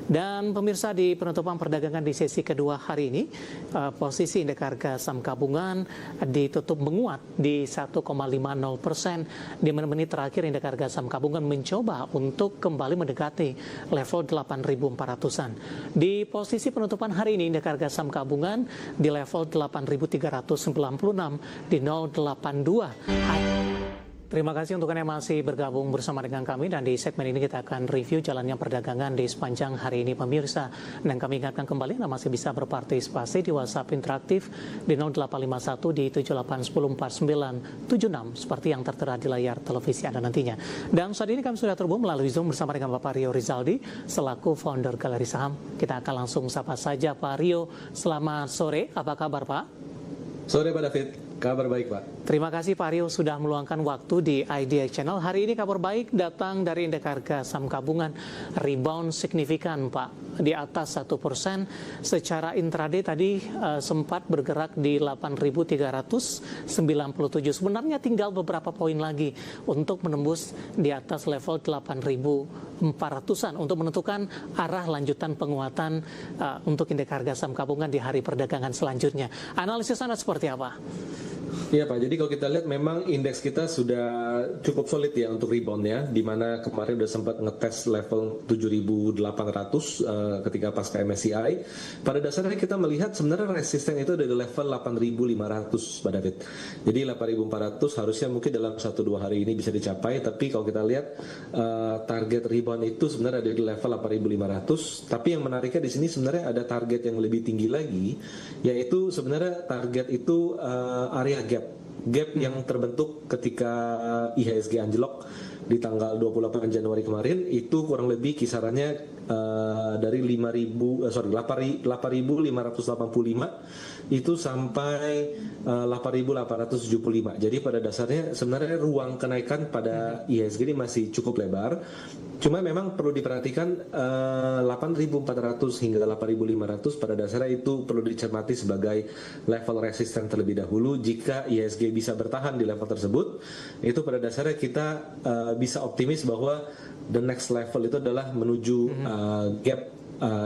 Dan pemirsa, di penutupan perdagangan di sesi kedua hari ini, posisi indeks harga saham gabungan ditutup menguat di 1,50%. Di menit-menit terakhir indeks harga saham gabungan mencoba untuk kembali mendekati level 8.400-an. Di posisi penutupan hari ini indeks harga saham gabungan di level 8.396 di 082. Terima kasih untuk Anda yang masih bergabung bersama dengan kami, dan di segmen ini kita akan review jalannya perdagangan di sepanjang hari ini pemirsa. Dan kami ingatkan kembali Anda masih bisa berpartisipasi di WhatsApp interaktif di 0851 di 78104976 seperti yang tertera di layar televisi Anda nantinya. Dan saat ini kami sudah terhubung melalui Zoom bersama dengan Bapak Rio Rizaldi selaku founder Galeri Saham. Kita akan langsung sapa saja Pak Rio. Selamat sore, apa kabar Pak? Sore Pak David, kabar baik Pak. Terima kasih Pak Rio sudah meluangkan waktu di IDX Channel. Hari ini kabar baik datang dari indeks harga saham gabungan rebound signifikan Pak, di atas 1%. Secara intraday tadi sempat bergerak di 8.397. Sebenarnya tinggal beberapa poin lagi untuk menembus di atas level 8.400-an untuk menentukan arah lanjutan penguatan untuk indeks harga saham gabungan di hari perdagangan selanjutnya. Analisis Anda seperti apa? Iya Pak, jadi kalau kita lihat memang indeks kita sudah cukup solid ya untuk rebound ya, di mana kemarin udah sempat ngetes level 7.800 ketika pasca MSCI. Pada dasarnya kita melihat sebenarnya resisten itu ada di level 8.500 Pak David. Jadi 8.400 harusnya mungkin dalam 1-2 hari ini bisa dicapai, tapi kalau kita lihat target rebound itu sebenarnya ada di level 8.500. Tapi yang menariknya di sini sebenarnya ada target yang lebih tinggi lagi, yaitu sebenarnya target itu area gap yang terbentuk ketika IHSG anjlok di tanggal 28 Januari kemarin. Itu kurang lebih kisarannya dari 8.585 itu sampai 8.875. Jadi pada dasarnya sebenarnya ruang kenaikan pada IHSG ini masih cukup lebar. Cuma memang perlu diperhatikan 8.400 hingga 8.500 pada dasarnya itu perlu dicermati sebagai level resisten terlebih dahulu. Jika IHSG bisa bertahan di level tersebut, itu pada dasarnya kita bisa optimis bahwa the next level itu adalah menuju gap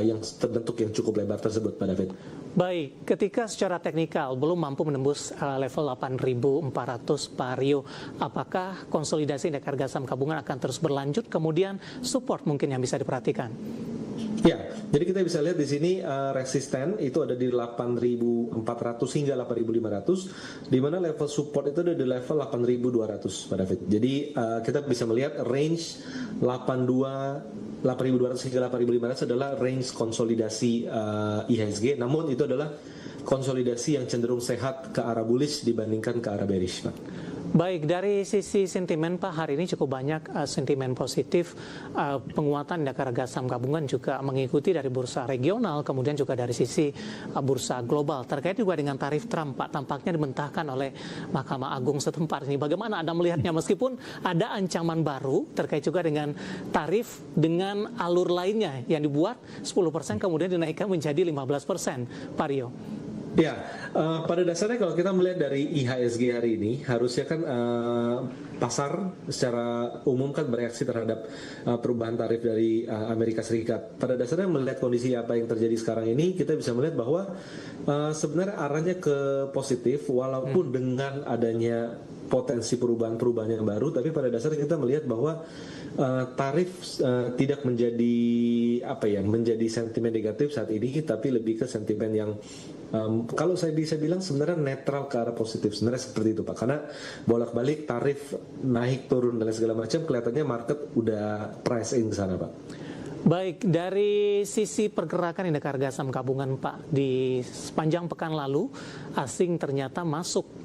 yang terbentuk yang cukup lebar tersebut, Pak David. Baik, ketika secara teknikal belum mampu menembus level 8.400 Pak Rio, apakah konsolidasi indeks harga saham gabungan akan terus berlanjut, kemudian support mungkin yang bisa diperhatikan? Ya, jadi kita bisa lihat di sini resisten itu ada di 8.400 hingga 8.500, di mana level support itu ada di level 8.200 Pak David. Jadi kita bisa melihat range 8.200 hingga 8.500 adalah range konsolidasi IHSG, namun itu adalah konsolidasi yang cenderung sehat ke arah bullish dibandingkan ke arah bearish, Pak. Baik, dari sisi sentimen Pak, hari ini cukup banyak sentimen positif. Penguatan indeks harga saham gabungan juga mengikuti dari bursa regional, kemudian juga dari sisi bursa global. Terkait juga dengan tarif Trump Pak, tampaknya dibentahkan oleh Mahkamah Agung setempat ini. Bagaimana Anda melihatnya, meskipun ada ancaman baru terkait juga dengan tarif dengan alur lainnya yang dibuat 10% kemudian dinaikkan menjadi 15%, Pak Rio? Ya, pada dasarnya kalau kita melihat dari IHSG hari ini, harusnya kan pasar secara umum kan bereaksi terhadap perubahan tarif dari Amerika Serikat. Pada dasarnya melihat kondisi apa yang terjadi sekarang ini, kita bisa melihat bahwa sebenarnya arahnya ke positif, walaupun dengan adanya potensi perubahan-perubahan yang baru, tapi pada dasarnya kita melihat bahwa tarif tidak menjadi menjadi sentimen negatif saat ini, tapi lebih ke sentimen yang kalau saya bisa bilang sebenarnya netral ke arah positif, sebenarnya seperti itu Pak, karena bolak-balik tarif naik turun dan segala macam kelihatannya market udah price in ke sana Pak. Baik, dari sisi pergerakan indeks harga saham gabungan Pak, di sepanjang pekan lalu asing ternyata masuk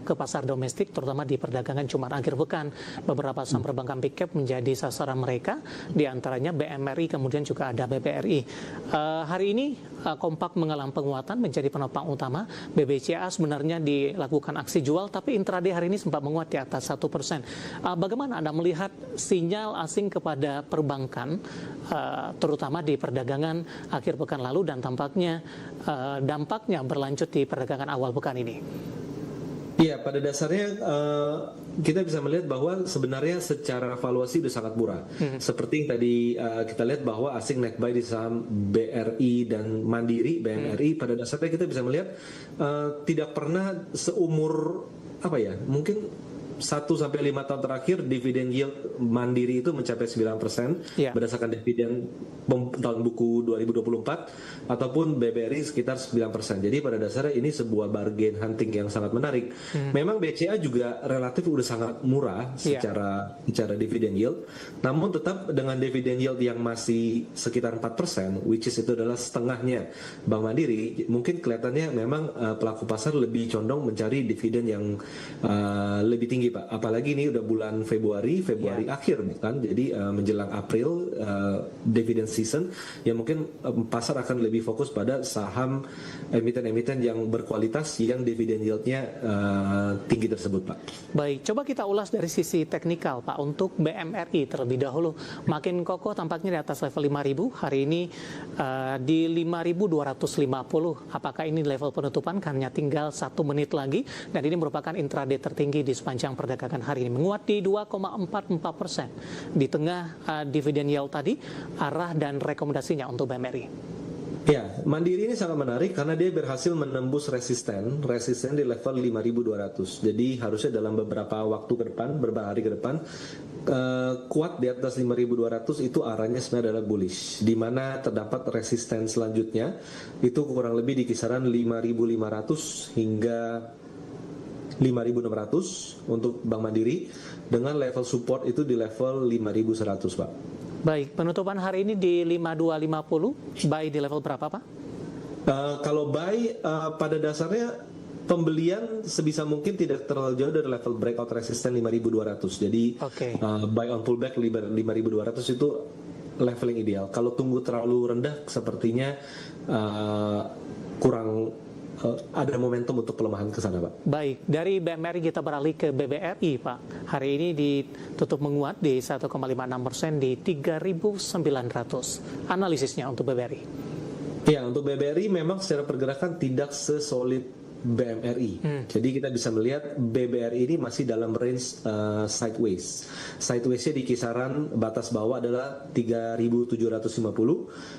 ke pasar domestik, terutama di perdagangan Jumat akhir pekan. Beberapa saham perbankan big cap menjadi sasaran mereka, diantaranya BMRI, kemudian juga ada BBRI. Hari ini kompak mengalami penguatan menjadi penopang utama. BBCA sebenarnya dilakukan aksi jual, tapi intraday hari ini sempat menguat di atas 1%. Bagaimana Anda melihat sinyal asing kepada perbankan, terutama di perdagangan akhir pekan lalu, dan tampaknya dampaknya berlanjut di perdagangan awal pekan ini? Iya, pada dasarnya kita bisa melihat bahwa sebenarnya secara valuasi sudah sangat murah. Seperti yang tadi kita lihat bahwa asing naik buy di saham BRI dan Mandiri, BMRI, pada dasarnya kita bisa melihat tidak pernah seumur apa ya, mungkin 1-5 tahun terakhir dividen yield Mandiri itu mencapai 9% berdasarkan dividen tahun buku 2024 ataupun BBRI sekitar 9%. Jadi pada dasarnya ini sebuah bargain hunting yang sangat menarik. Memang BCA juga relatif udah sangat murah secara dividen yield, namun tetap dengan dividen yield yang masih sekitar 4%, which is itu adalah setengahnya Bank Mandiri, mungkin kelihatannya memang pelaku pasar lebih condong mencari dividen yang lebih tinggi, Pak. Apalagi ini udah bulan Februari akhir kan, jadi menjelang April dividend season, ya mungkin pasar akan lebih fokus pada saham emiten-emiten yang berkualitas yang dividen yieldnya tinggi tersebut, Pak. Baik, coba kita ulas dari sisi teknikal, Pak. Untuk BMRI terlebih dahulu, makin kokoh tampaknya di atas level 5.000, hari ini di 5.250. Apakah ini level penutupan? Hanya tinggal 1 menit lagi, dan ini merupakan intraday tertinggi di sepanjang perdagangan hari ini, menguat di 2,44%. Di tengah dividen yield tadi, arah dan rekomendasinya untuk BMRI. Ya, Mandiri ini sangat menarik karena dia berhasil menembus resisten di level 5.200. Jadi harusnya dalam beberapa hari ke depan, kuat di atas 5.200 itu arahnya sebenarnya adalah bullish. Di mana terdapat resisten selanjutnya itu kurang lebih di kisaran 5.500 hingga 5.600 untuk Bank Mandiri, dengan level support itu di level 5.100, Pak. Baik, penutupan hari ini di 5250, buy di level berapa, Pak? Kalau buy pada dasarnya pembelian sebisa mungkin tidak terlalu jauh dari level breakout resisten 5.200. Jadi buy on pullback 5.200 itu leveling ideal. Kalau tunggu terlalu rendah sepertinya kurang ada momentum untuk pelemahan ke sana, Pak. Baik, dari BMRI kita beralih ke BBRI, Pak. Hari ini ditutup menguat di 1,56% di 3.900. Analisisnya untuk BBRI. Ya, untuk BBRI memang secara pergerakan tidak sesolid BMRI. Jadi kita bisa melihat BBRI ini masih dalam range sideways. Sidewaysnya di kisaran batas bawah adalah 3.750,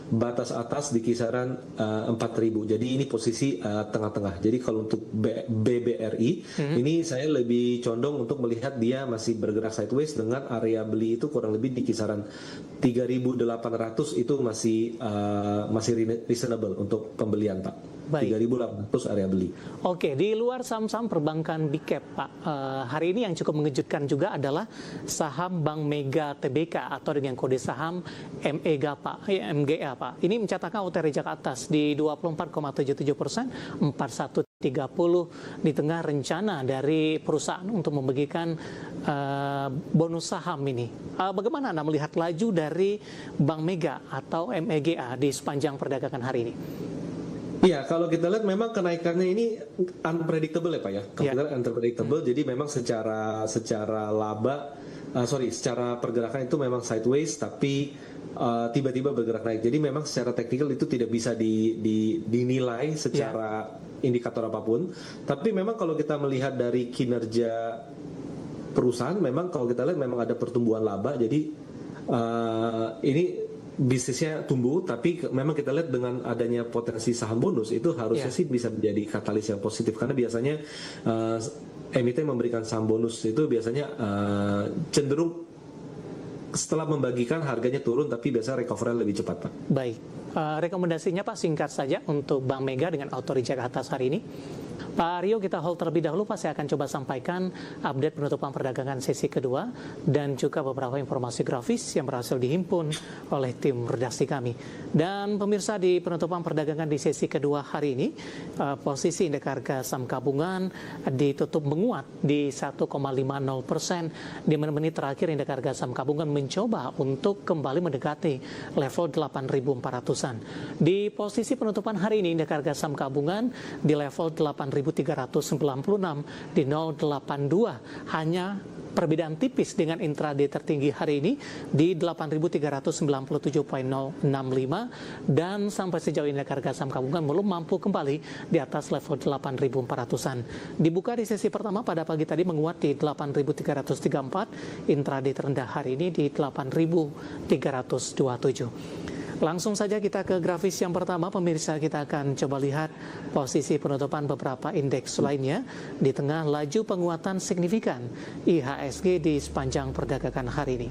batas atas di kisaran 4.000. Jadi ini posisi tengah-tengah. Jadi kalau untuk BBRI ini saya lebih condong untuk melihat dia masih bergerak sideways dengan area beli itu kurang lebih di kisaran 3.800 itu masih reasonable untuk pembelian, Pak. 3.800 area beli. Oke, di luar saham-saham perbankan big cap, Pak, hari ini yang cukup mengejutkan juga adalah saham Bank Mega Tbk atau dengan kode saham MGA, Pak. Ini mencatatkan OTR reject atas di 24,77%, 4130 di tengah rencana dari perusahaan untuk membagikan bonus saham ini. Bagaimana Anda melihat laju dari Bank Mega atau MGA di sepanjang perdagangan hari ini? Iya, kalau kita lihat memang kenaikannya ini unpredictable ya, Pak ya. Unpredictable. Jadi memang secara secara pergerakan itu memang sideways, tapi tiba-tiba bergerak naik. Jadi memang secara teknikal itu tidak bisa dinilai secara indikator apapun. Tapi memang kalau kita melihat dari kinerja perusahaan, memang kalau kita lihat memang ada pertumbuhan laba. Jadi ini bisnisnya tumbuh, tapi memang kita lihat dengan adanya potensi saham bonus itu harusnya sih bisa menjadi katalis yang positif, karena biasanya emiten memberikan saham bonus itu biasanya cenderung setelah membagikan harganya turun, tapi biasa recovery lebih cepat, Pak. Baik, rekomendasinya Pak singkat saja untuk Bank Mega dengan auto reject atas hari ini. Pak Rio, kita hold terlebih dahulu, Pak. Saya akan coba sampaikan update penutupan perdagangan sesi kedua dan juga beberapa informasi grafis yang berhasil dihimpun oleh tim redaksi kami. Dan pemirsa, di penutupan perdagangan di sesi kedua hari ini, posisi indeks harga saham gabungan ditutup menguat di 1,50%. Di menit terakhir indeks harga saham gabungan mencoba untuk kembali mendekati level 8.400-an. Di posisi penutupan hari ini, indeks harga saham gabungan di level 8.396 di 082, hanya perbedaan tipis dengan intraday tertinggi hari ini di 8.397.065 dan sampai sejauh ini harga saham gabungan belum mampu kembali di atas level 8.400-an. Dibuka di sesi pertama pada pagi tadi menguat di 8.334, intraday terendah hari ini di 8.327. Langsung saja kita ke grafis yang pertama, pemirsa. Kita akan coba lihat posisi penutupan beberapa indeks lainnya di tengah laju penguatan signifikan IHSG di sepanjang perdagangan hari ini.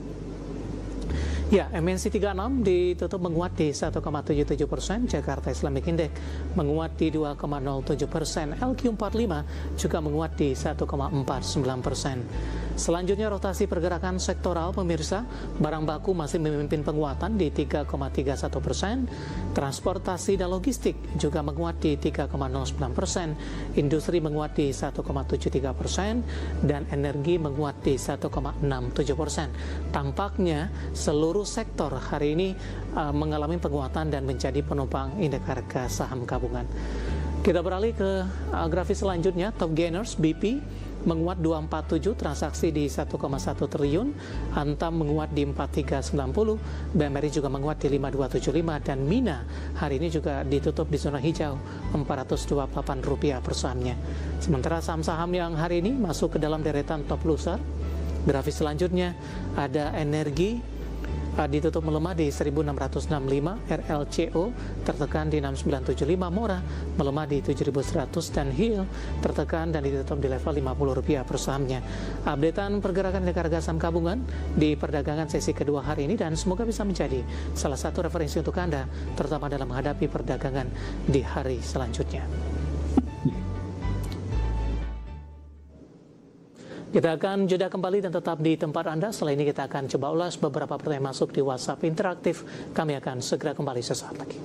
Ya, MNC 36 ditutup menguat di 1,77%, Jakarta Islamic Index menguat di 2,07%, LQ45 juga menguat di 1,49%. Selanjutnya rotasi pergerakan sektoral, pemirsa. Barang baku masih memimpin penguatan di 3,31%, transportasi dan logistik juga menguat di 3,09%, industri menguat di 1,73%, dan energi menguat di 1,67%. Tampaknya seluruh sektor hari ini mengalami penguatan dan menjadi penopang indeks harga saham gabungan. Kita beralih ke grafis selanjutnya, top gainers BP menguat 247, transaksi di 1,1 triliun, Antam menguat di 4390, BMRI juga menguat di 5275, dan Mina hari ini juga ditutup di zona hijau Rp428 per sahamnya. Sementara saham-saham yang hari ini masuk ke dalam deretan top loser, grafis selanjutnya ada energi ditutup melemah di 1665, RLCO tertekan di 6975, Mora melemah di 7100, dan Hill tertekan dan ditutup di level Rp50 per sahamnya. Updatean pergerakan indeks harga saham gabungan di perdagangan sesi kedua hari ini, dan semoga bisa menjadi salah satu referensi untuk Anda terutama dalam menghadapi perdagangan di hari selanjutnya. Kita akan jeda kembali dan tetap di tempat Anda. Setelah ini kita akan coba ulas beberapa pertanyaan masuk di WhatsApp interaktif. Kami akan segera kembali sesaat lagi.